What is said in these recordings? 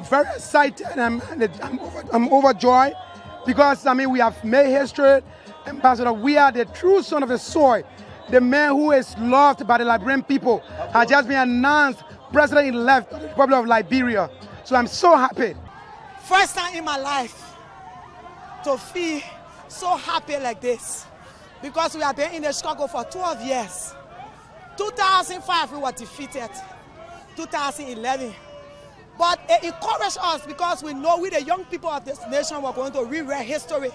very excited and I'm overjoyed because, we have made history. Ambassador, we are the true son of the soil. The man who is loved by the Liberian people has just been announced President-elect of the Republic of Liberia. So I'm so happy. First time in my life to feel so happy like this because we have been in the struggle for 12 years. 2005 we were defeated, 2011. But it encouraged us because we know we the young people of this nation were going to rewrite history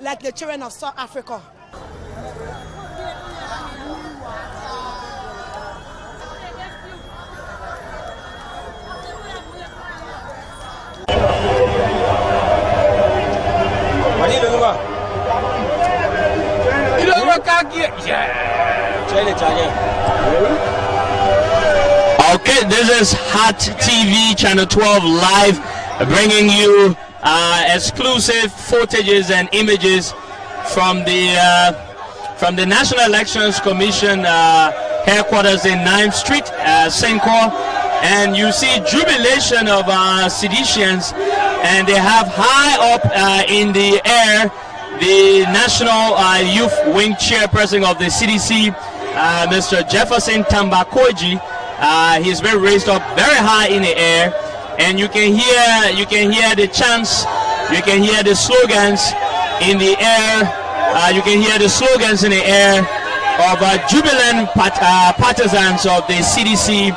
like the children of South Africa. Okay, this is Hot TV Channel 12 live, bringing you exclusive footages and images from the National Elections Commission headquarters in 9th Street, Senkor, and you see jubilation of seditians, and they have high up in the air the National Youth Wing Chairperson of the CDC, Mr. Jefferson Tambakoji. He's been raised up very high in the air, and you can hear the chants, you can hear the slogans in the air. You can hear the slogans in the air of jubilant partisans of the CDC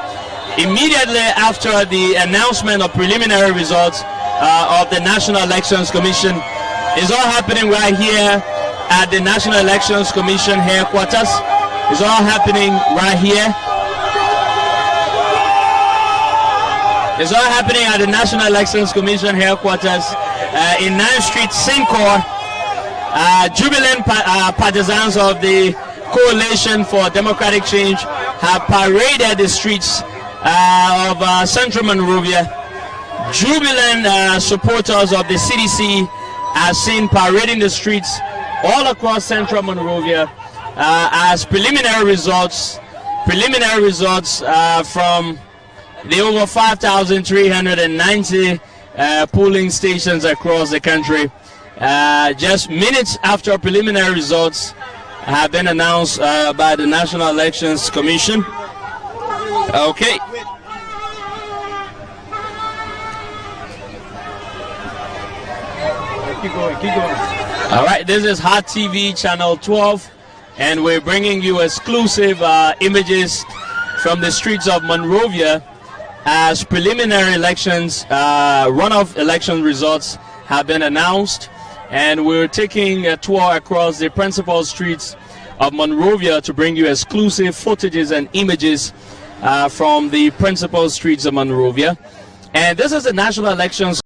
immediately after the announcement of preliminary results of the National Elections Commission. It's all happening right here at the National Elections Commission headquarters. It's all happening right here. It's all happening at the National Elections Commission headquarters in 9th Street, Senkor. Jubilant partisans of the Coalition for Democratic Change have paraded the streets of Central Monrovia. Jubilant supporters of the CDC are seen parading the streets all across Central Monrovia as preliminary results from the over 5,390 polling stations across the country. Just minutes after preliminary results have been announced by the National Elections Commission. Okay. Keep going. All right, this is Hot TV Channel 12, and we're bringing you exclusive images from the streets of Monrovia as preliminary elections, runoff election results have been announced, and we're taking a tour across the principal streets of Monrovia to bring you exclusive footages and images from the principal streets of Monrovia. And this is the National Elections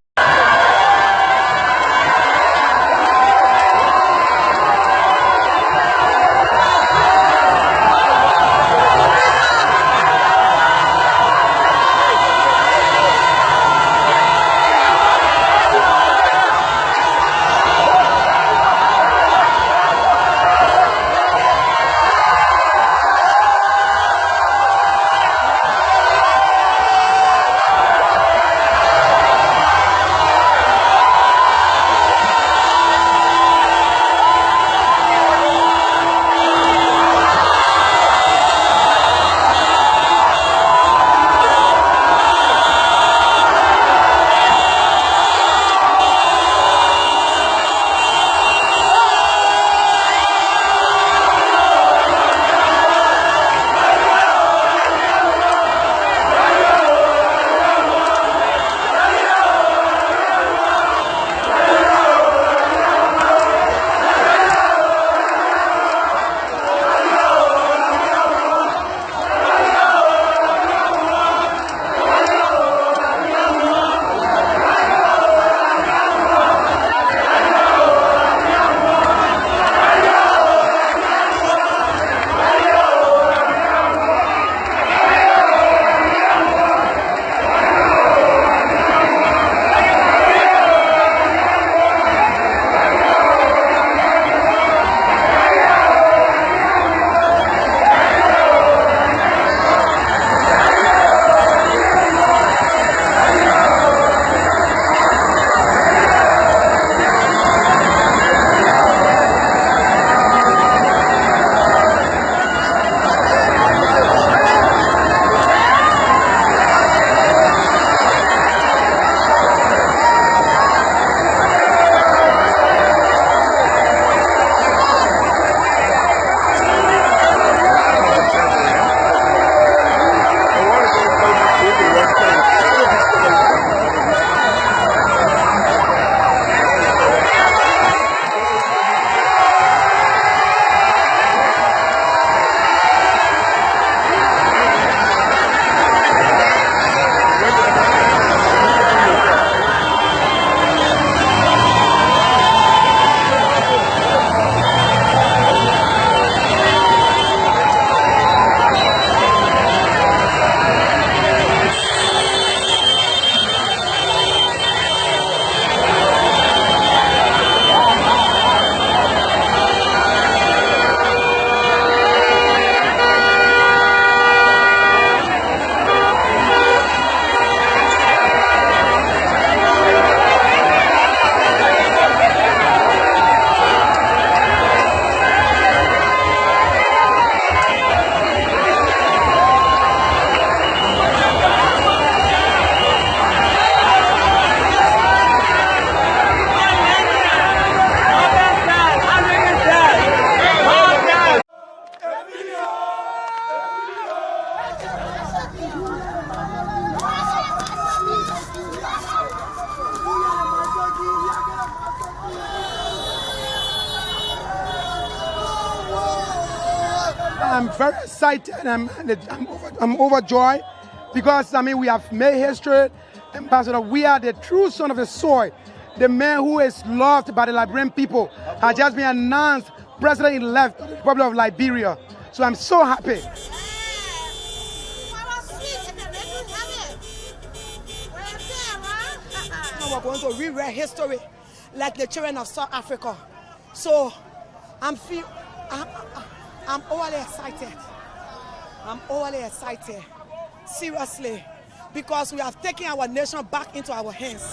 I'm very excited. I'm overjoyed because we have made history. Ambassador, we are the true son of the soil. The man who is loved by the Liberian people has just been announced president-elect of the Republic of Liberia. So I'm so happy. Now we're going to rewrite history like the children of South Africa. So I'm overly excited. I'm overly excited. Seriously. Because we have taken our nation back into our hands.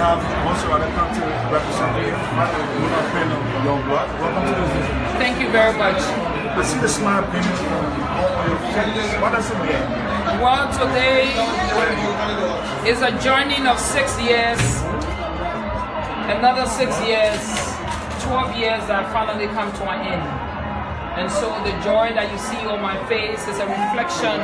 have also other country representative, young blood. Welcome to the vision. Thank you very much. I see the smile painted on your face. What does it mean? Well, today is a journey of 6 years, another 6 years, 12 years that finally come to an end. And so the joy that you see on my face is a reflection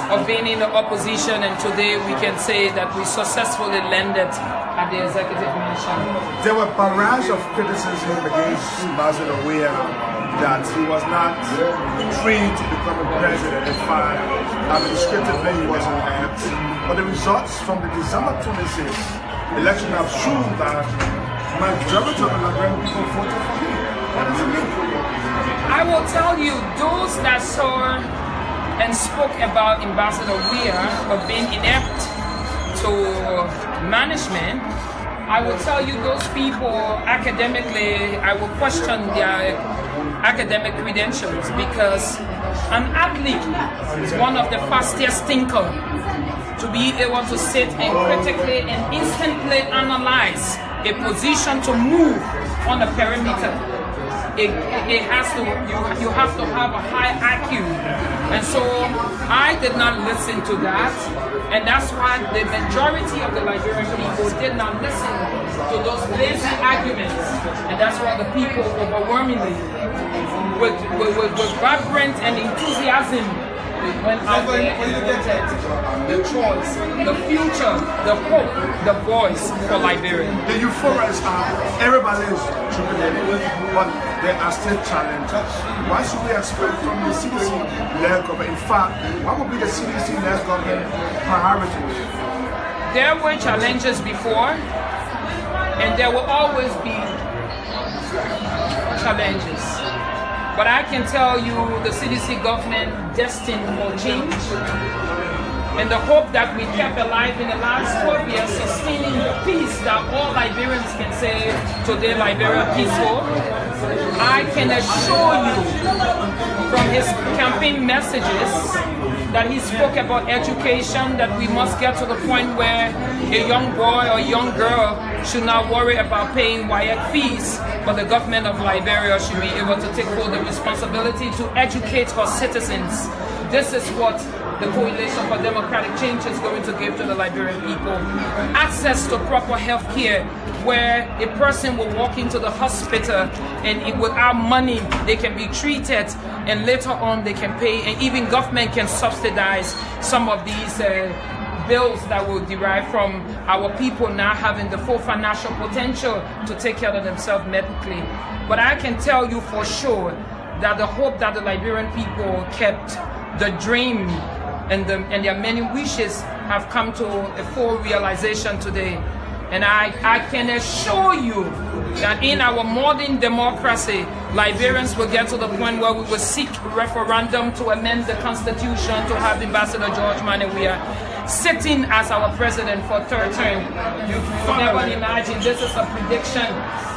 of being in the opposition, and today we can say that we successfully landed at the executive mansion. There were barrage of criticism against Ambassador Weir that he was not trained to become a president. In fact, administratively he wasn't apt. But the results from the December 26th election have shown that majority of the Liberian people voted for him. What does it mean? I will tell you, those that saw and spoke about Ambassador Weir of being inept to management, I will tell you those people academically, I will question their academic credentials, because an athlete is one of the fastest thinkers to be able to sit and critically and instantly analyze a position to move on a perimeter. It has to, you have to have a high IQ, and so I did not listen to that, and that's why the majority of the Liberian people did not listen to those lazy arguments, and that's why the people overwhelmingly, with vibrant and enthusiasm, went out there and voted the choice, the future, the hope, the voice for Liberia. The euphoria is everybody is jubilating, but there are still challenges. What should we expect from the CDC-led government? In fact, what would be the CDC-led government priorities? There were challenges before, and there will always be challenges. But I can tell you the CDC government destined for change, and the hope that we kept alive in the last 12 years, sustaining the peace that all Liberians can say today Liberia peaceful. I can assure you from his campaign messages that he spoke about education, that we must get to the point where a young boy or young girl should not worry about paying WIAC fees, but the government of Liberia should be able to take full the responsibility to educate her citizens. This is what the Coalition for Democratic Change is going to give to the Liberian people. Access to proper health care, where a person will walk into the hospital and without money they can be treated, and later on they can pay, and even government can subsidize some of these bills that will derive from our people now having the full financial potential to take care of themselves medically. But I can tell you for sure that the hope that the Liberian people kept, the dream and their many wishes have come to a full realization today. And I can assure you that in our modern democracy, Liberians will get to the point where we will seek referendum to amend the constitution to have Ambassador George Weir sitting as our president for third term. You can never imagine. This is a prediction,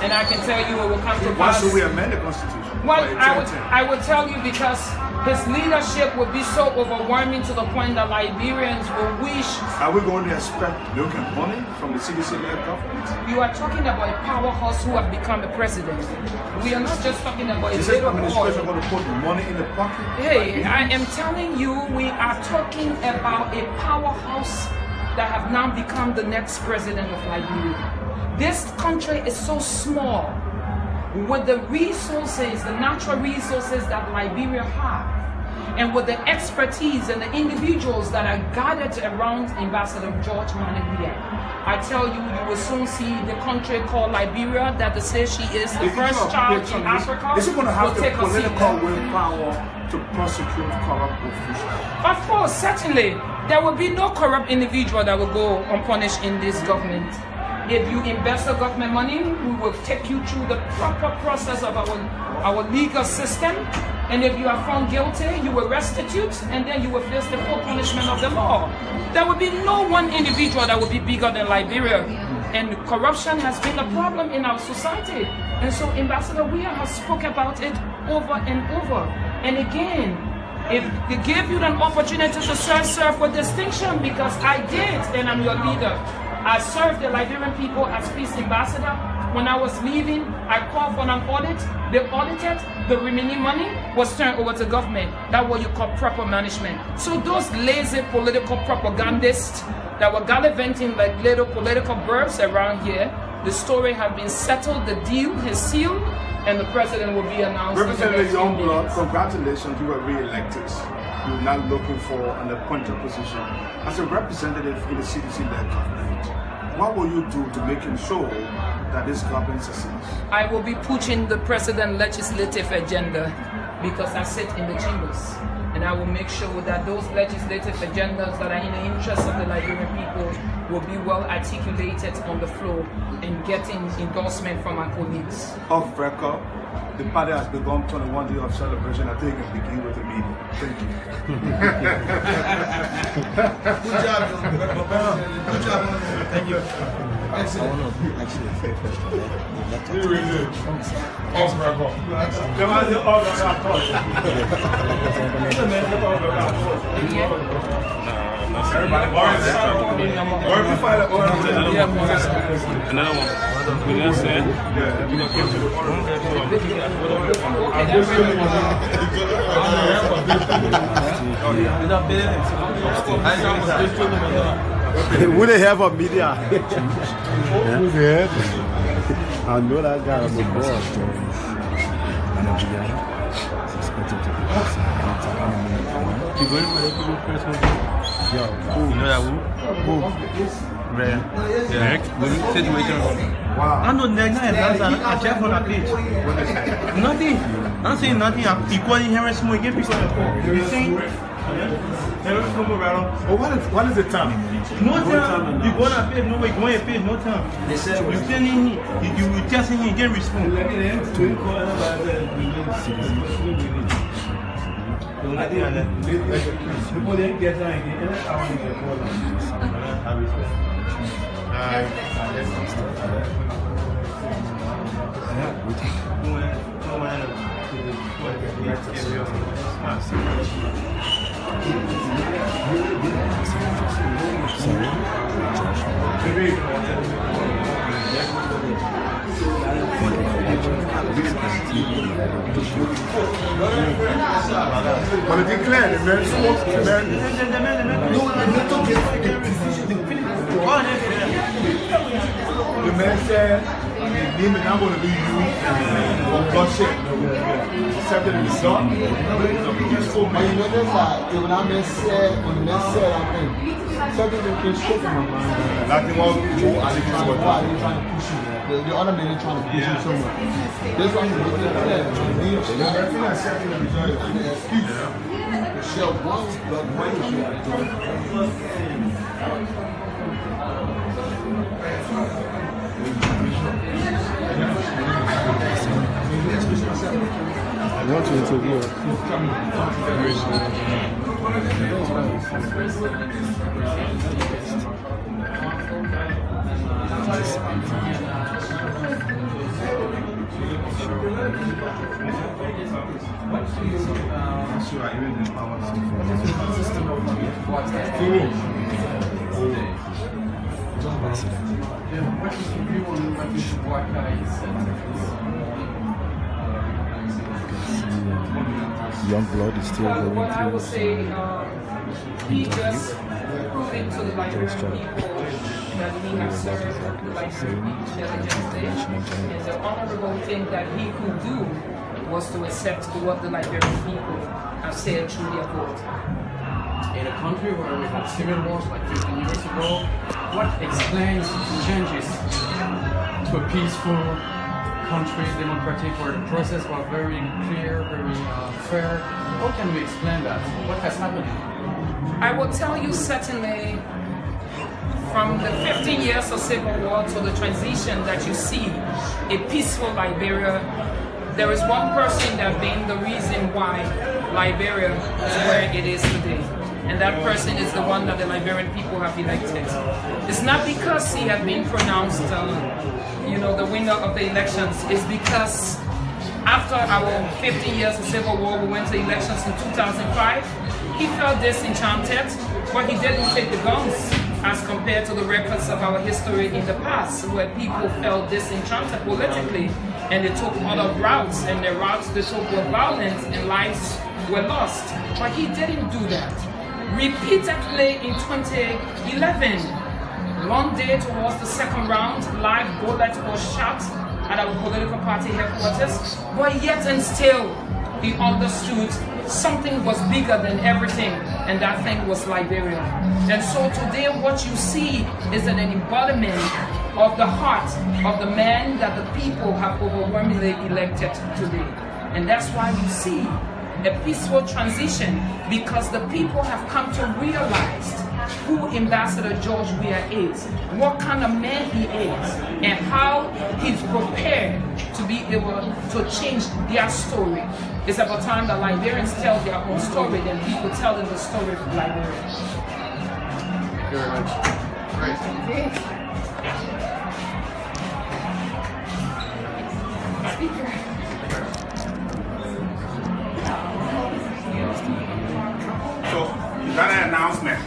and I can tell you it will come to pass. Why should we amend the constitution? Well, I would tell you because his leadership would be so overwhelming to the point that Liberians will wish. Are we going to expect milk and money from the CDC-led government? You are talking about a powerhouse who have become a president. We are not just talking about a Is this little administration boy. going to put money in the pocket? Hey, I am telling you, we are talking about a powerhouse that have now become the next president of Liberia. This country is so small. With the resources, the natural resources that Liberia have, and with the expertise and the individuals that are gathered around Ambassador George Weir, I tell you, you will soon see the country called Liberia, that they say she is the first child in Africa. Is it going to have will the take a seat political there. willpower to prosecute corrupt officials? Of course, certainly, there will be no corrupt individual that will go unpunished in this government. If you invest the government money, we will take you through the proper process of our legal system. And if you are found guilty, you will restitute, and then you will face the full punishment of the law. There will be no one individual that will be bigger than Liberia. And corruption has been a problem in our society. And so Ambassador Weir has spoke about it over and over. And again, if they give you an opportunity to serve with distinction, because I did, and I'm your leader. I served the Liberian people as peace ambassador. When I was leaving, I called for an audit. They audited. The remaining money was turned over to government. That's what you call proper management. So those lazy political propagandists that were gallivanting like little political birds around here, the story has been settled, the deal is sealed, and the president will be announced. Representative Youngblood, congratulations, you were re-elected. You're not looking for an appointed position. As a representative in the CDC-led government, what will you do to make sure that this government succeeds? I will be pushing the president's legislative agenda because I sit in the chambers. And I will make sure that those legislative agendas that are in the interest of the Liberian people will be well articulated on the floor and getting endorsement from our colleagues. Off record, the party has begun 21 days of celebration. I think it can begin with the meeting. Thank you. Good job. Good job. Thank you. Excellent. I want to actually a fair question. Off record. The one that all of our thoughts. Everybody, or if you find another one. We didn't say it. We didn't have a media. Yeah. I know that guy on the board. You going for the first one? Yo, You know that who? Brian. Yeah. Situation. Wow. I know next time I check on that page. Nothing. I'm saying nothing. I'm equally hearing small again because you saying what is the time? no time. You go on a page, no way, go on a page, no time. You sending him, you testing him, get response. People didn't get that again. But it declared, the man spoke, the man. The man said, the name is not going to be used for bloodshed. Except that it's not. But you notice that when I said, something that came straight from my mind. Nothing more. Why are they trying to push you? The other man is trying to push you somewhere. This one is looking at that. Everything accepting the majority. An excuse. Michelle wants blood money. I want to interview her. Young blood is still going What I would through. say, he just proved to the Liberian people that he has served the Liberian Intelligence Day, and the honorable thing that he could do was to accept what the Liberian people have said through their vote. In a country where we had civil wars like 15 years ago, what explains changes to a peaceful country, democratic, where the process was very clear, very fair? How can we explain that? What has happened? I will tell you certainly from the 15 years of civil war to the transition that you see a peaceful Liberia, there is one person that being the reason why Liberia is where it is today. And that person is the one that the Liberian people have elected. It's not because he has been pronounced, the winner of the elections. It's because after our 15 years of civil war, we went to elections in 2005. He felt disenchanted, but he didn't take the guns. as compared to the records of our history in the past, where people felt disenchanted politically and they took other routes, and the routes they took were violent and lives were lost. But he didn't do that. Repeatedly in 2011, one day towards the second round, live bullet was shot at our political party headquarters, but yet and still he understood something was bigger than everything, and that thing was Liberia. And so today what you see is an embodiment of the heart of the man that the people have overwhelmingly elected today. And that's why you see a peaceful transition, because the people have come to realize who Ambassador George Weah is, what kind of man he is, and how he's prepared to be able to change their story. It's about time that Liberians tell their own story than people telling the story of Liberia. Thank you very much. Great. So, you got an announcement.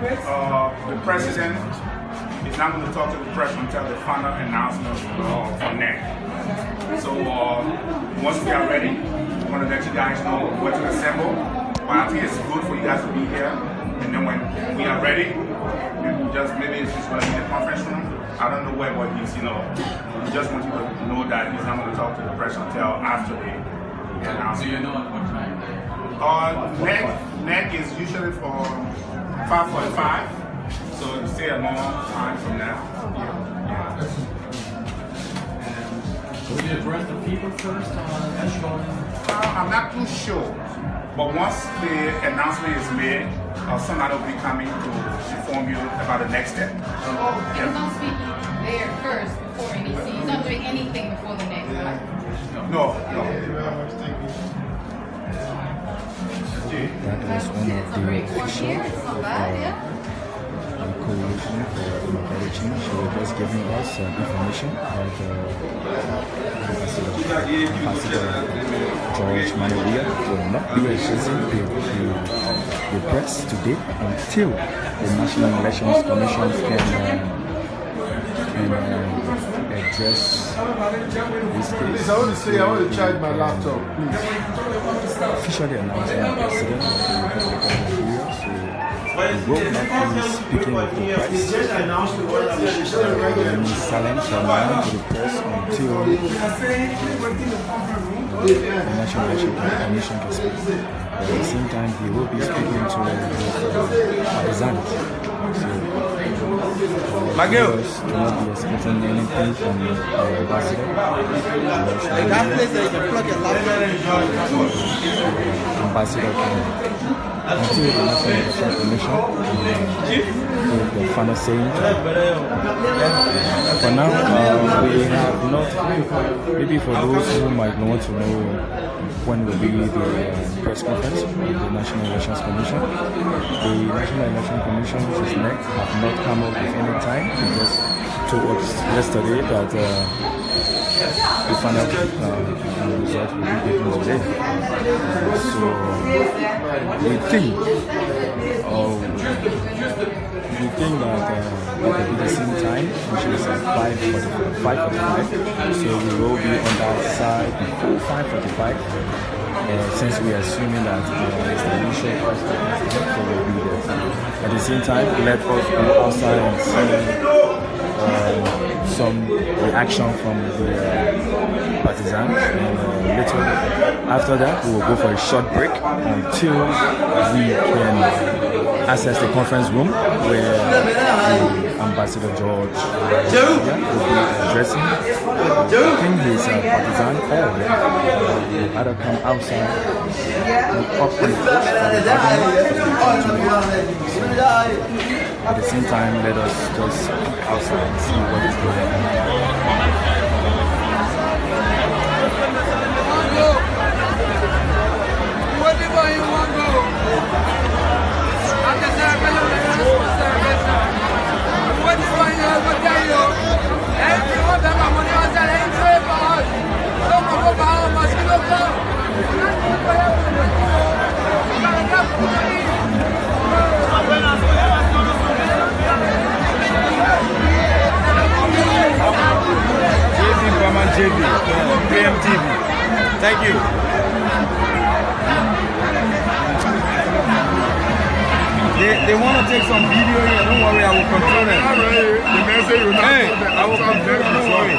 The president is not going to talk to the press until the final announcement from NEC. So, once we are ready, we want to let you guys know where to assemble. But I think it's good for you guys to be here. And then when we are ready, maybe it's just going to be the conference room. I don't know where, but he's, we just want you to know that he's not going to talk to the press until after the announcement. So you know at what time? NEC is usually for 5:45, so you stay a long time from now. Yeah. Will you address the people first I'm not too sure, but once the announcement is made, somebody will be coming to inform you about the next step. He's not speaking there first before anything. He's not doing anything before the next one. No. That was one of the officials of the coalition for democratic change. They were just giving us information about Ambassador George Weah will not be addressing the press today until the National Elections Commission can address this case. I want to charge my laptop, please. Officially announced by the President of the Republic of Liberia, so we will not be speaking with the press. And silent from now to the press until the National Election Commission can speak. But at the same time, he will be speaking to the partisans. So, viewers do not be expecting anything from the ambassador. Ambassador can, until the National Election Commission give the final saying. For now, we have not, maybe for those who might want to know when will be the press conference of the National Elections Commission. The National Election Commission, which is NEC, have not come up with any time. They just told us yesterday that the final result will be given today. So we think that it will be the same time, which is at 5:45. So we will be on that side before 5:45. Since we are assuming that it's the initial press conference, so we'll be there. At the same time, let us go outside and see some reaction from the partisans. And later, after that, we will go for a short break until we can access the conference room where the Ambassador George will be addressing. I think he's a partisan or will either come outside and up and push for the government. At the same time, let us just peek outside and see what is going on. JV from KMTV. Thank you. They want to take some video here. Don't worry, I will control them. Hey, I will control them. Don't worry.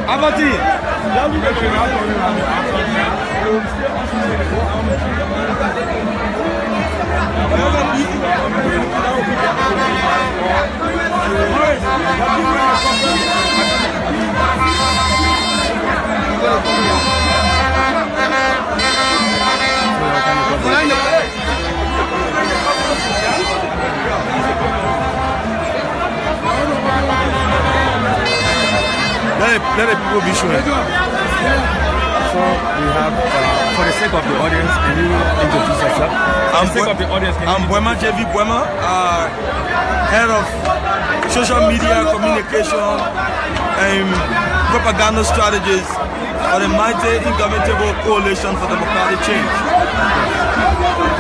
Abati. Let the people be sure. So we have, for the sake of the audience, can you introduce yourself? For the sake of the audience, I'm Buema JV Buema, head of social media communication and propaganda strategies for the mighty Indomitable Coalition for Democratic Change.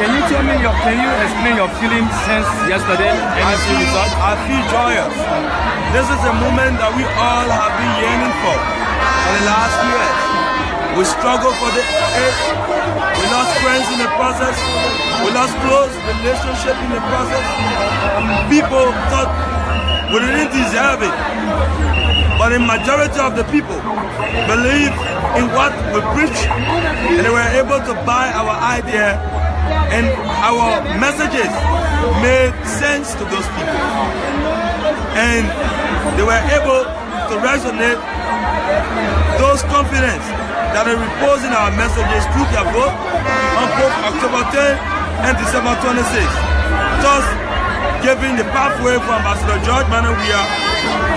Can you tell me can you explain your feelings since yesterday? I feel joyous. This is a moment that we all have been yearning for the last years. We struggled for the aid. We lost friends in the process. We lost close relationships in the process. People thought we didn't deserve it. But the majority of the people believe in what we preach, and they were able to buy our idea, and our messages made sense to those people. And they were able to resonate those confidence that are reposing our messages through their vote on both October 10 and December 26, thus giving the pathway for Ambassador George Manawia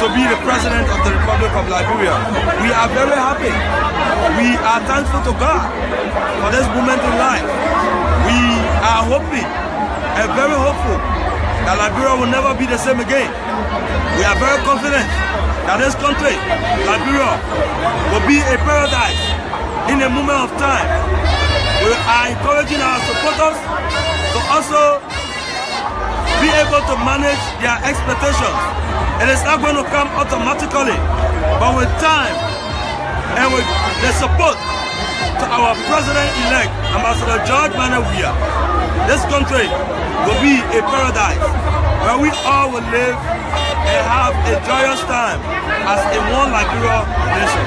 to be the President of the Republic of Liberia. We are very happy. We are thankful to God for this moment in life. We are hoping and very hopeful that Liberia will never be the same again. We are very confident that this country, Liberia, will be a paradise in a moment of time. We are encouraging our supporters to also be able to manage their expectations. It is not going to come automatically, but with time and with the support to our President-elect, Ambassador George Manawia, this country will be a paradise where we all will live and have a joyous time as a one Liberia nation.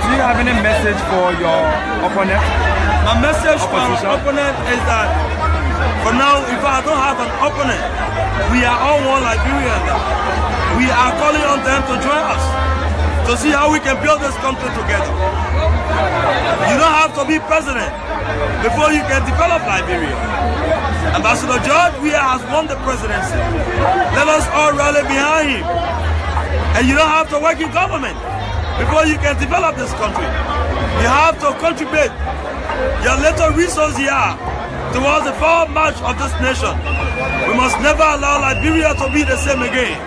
Do you have any message for your opponent? My message for our opponent is that for now, if I don't have an opponent, we are all one Liberian. We are calling on them to join us to see how we can build this country together. You don't have to be president before you can develop Liberia. Ambassador George Weah has won the presidency. Let us all rally behind him. And you don't have to work in government before you can develop this country. You have to contribute your little resources here towards the forward march of this nation. We must never allow Liberia to be the same again.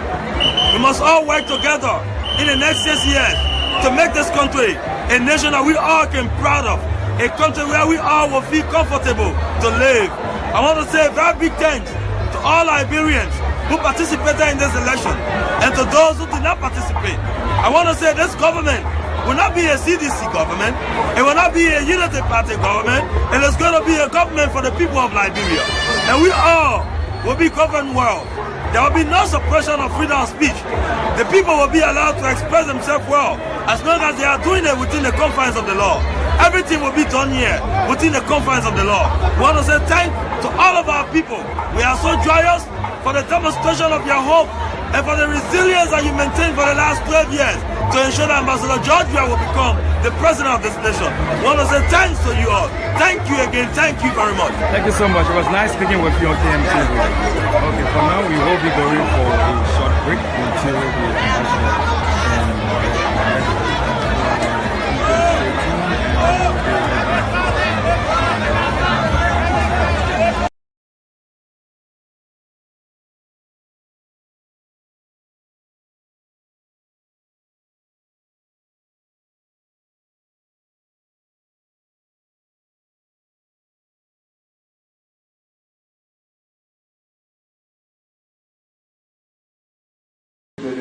We must all work together in the next 6 years to make this country a nation that we all can be proud of, a country where we all will feel comfortable to live. I want to say a very big thanks to all Liberians who participated in this election and to those who did not participate. I want to say this government will not be a CDC government, it will not be a unity party government, and it's going to be a government for the people of Liberia. And we all will be governed well. There will be no suppression of freedom of speech. The people will be allowed to express themselves well, as long as they are doing it within the confines of the law. Everything will be done here within the confines of the law. We want to say thank to all of our people. We are so joyous for the demonstration of your hope and for the resilience that you maintained for the last 12 years to ensure that Ambassador George Weah will become the president of this nation. We want to say thanks to you all. Thank you again. Thank you very much. Thank you so much. It was nice speaking with you on KMTV. Okay, for now we will be going for a short break until the ambassador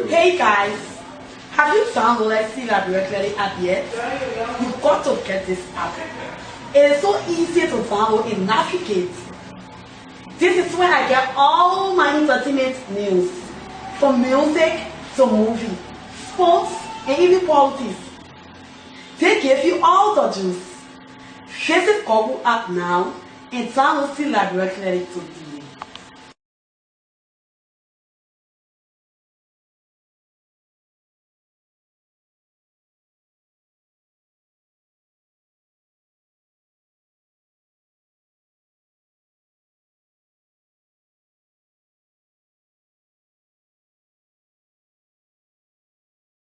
Hey guys, Have you downloaded C Library Credit app yet? You've got to get this app. It is so easy to download and navigate. This is where I get all my entertainment news, from music to movie, sports, and even politics. They give you all the juice. Visit Google app now and download C Library Credit today.